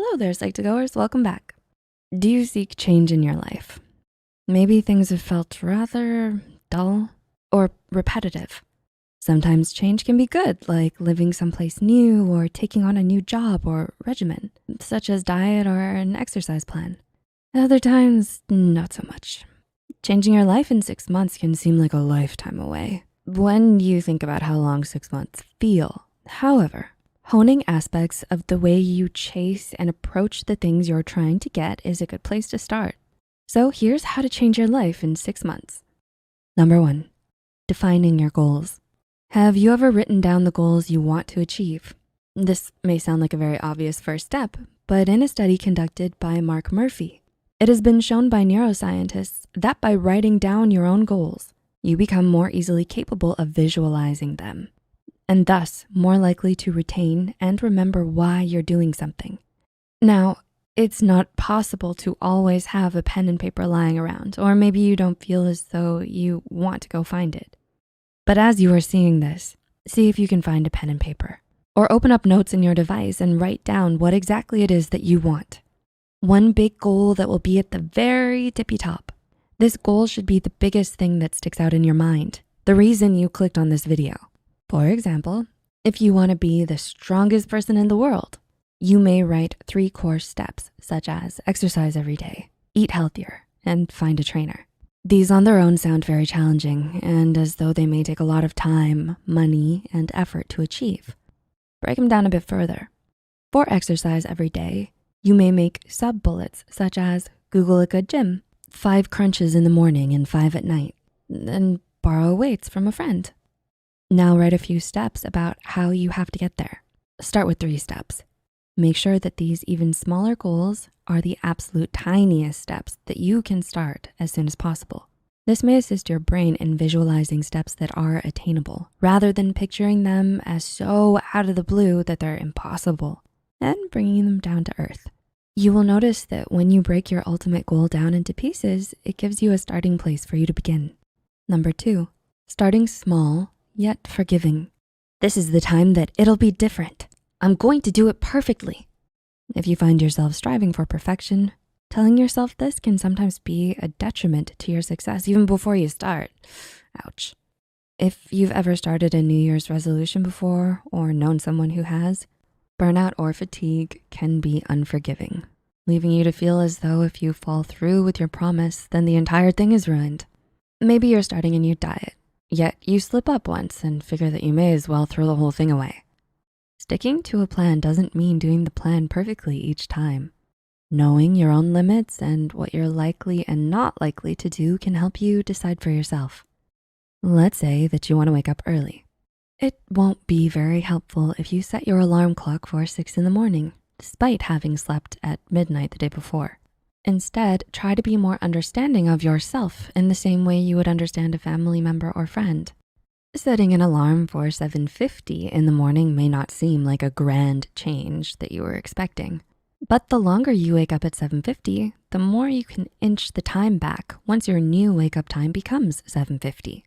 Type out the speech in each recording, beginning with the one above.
Hello there, Psych2Goers, welcome back. Do you seek change in your life? Maybe things have felt rather dull or repetitive. Sometimes change can be good, like living someplace new or taking on a new job or regimen, such as diet or an exercise plan. Other times, not so much. Changing your life in 6 months can seem like a lifetime away when you think about how long 6 months feel. However, honing aspects of the way you chase and approach the things you're trying to get is a good place to start. So here's how to change your life in 6 months. Number 1, defining your goals. Have you ever written down the goals you want to achieve? This may sound like a very obvious first step, but in a study conducted by Mark Murphy, it has been shown by neuroscientists that by writing down your own goals, you become more easily capable of visualizing them, and thus more likely to retain and remember why you're doing something. Now, it's not possible to always have a pen and paper lying around, or maybe you don't feel as though you want to go find it. But as you are seeing this, see if you can find a pen and paper, or open up notes in your device and write down what exactly it is that you want. One big goal that will be at the very tippy top. This goal should be the biggest thing that sticks out in your mind, the reason you clicked on this video. For example, if you wanna be the strongest person in the world, you may write 3 core steps, such as exercise every day, eat healthier, and find a trainer. These on their own sound very challenging and as though they may take a lot of time, money, and effort to achieve. Break them down a bit further. For exercise every day, you may make sub-bullets such as Google a good gym, 5 crunches in the morning and 5 at night, and borrow weights from a friend. Now write a few steps about how you have to get there. Start with 3 steps. Make sure that these even smaller goals are the absolute tiniest steps that you can start as soon as possible. This may assist your brain in visualizing steps that are attainable, rather than picturing them as so out of the blue that they're impossible, and bringing them down to earth. You will notice that when you break your ultimate goal down into pieces, it gives you a starting place for you to begin. Number 2, starting small, yet forgiving. This is the time that it'll be different. I'm going to do it perfectly. If you find yourself striving for perfection, telling yourself this can sometimes be a detriment to your success even before you start. Ouch. If you've ever started a New Year's resolution before or known someone who has, burnout or fatigue can be unforgiving, leaving you to feel as though if you fall through with your promise, then the entire thing is ruined. Maybe you're starting a new diet, yet you slip up once and figure that you may as well throw the whole thing away. Sticking to a plan doesn't mean doing the plan perfectly each time. Knowing your own limits and what you're likely and not likely to do can help you decide for yourself. Let's say that you wanna wake up early. It won't be very helpful if you set your alarm clock for 6 in the morning, despite having slept at midnight the day before. Instead, try to be more understanding of yourself in the same way you would understand a family member or friend. Setting an alarm for 7:50 in the morning may not seem like a grand change that you were expecting, but the longer you wake up at 7:50, the more you can inch the time back once your new wake up time becomes 7:50.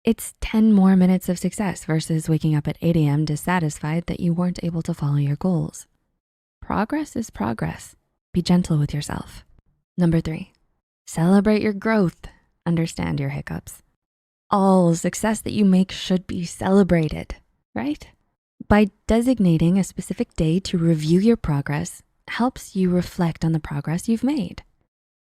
It's 10 more minutes of success versus waking up at 8 a.m. dissatisfied that you weren't able to follow your goals. Progress is progress. Be gentle with yourself. Number 3, celebrate your growth. Understand your hiccups. All success that you make should be celebrated, right? By designating a specific day to review your progress helps you reflect on the progress you've made.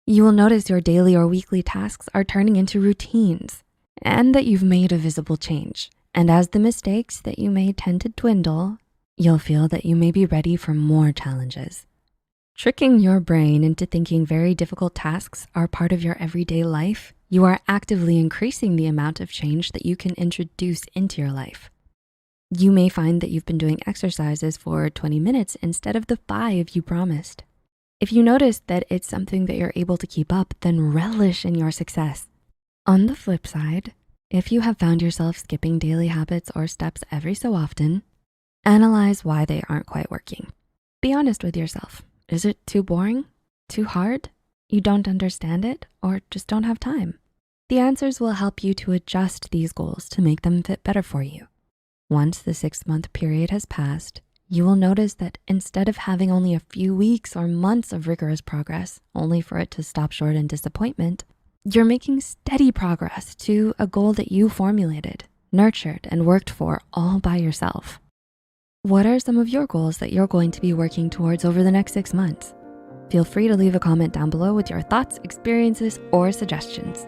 You will notice your daily or weekly tasks are turning into routines and that you've made a visible change. And as the mistakes that you made tend to dwindle, you'll feel that you may be ready for more challenges. Tricking your brain into thinking very difficult tasks are part of your everyday life, you are actively increasing the amount of change that you can introduce into your life. You may find that you've been doing exercises for 20 minutes instead of the 5 you promised. If you notice that it's something that you're able to keep up, then relish in your success. On the flip side, if you have found yourself skipping daily habits or steps every so often, analyze why they aren't quite working. Be honest with yourself. Is it too boring? Too hard? You don't understand it, or just don't have time? The answers will help you to adjust these goals to make them fit better for you. Once the 6-month period has passed, You will notice that instead of having only a few weeks or months of rigorous progress, only for it to stop short in disappointment, you're making steady progress to a goal that you formulated, nurtured, and worked for all by yourself. What are some of your goals that you're going to be working towards over the next 6 months? Feel free to leave a comment down below with your thoughts, experiences, or suggestions.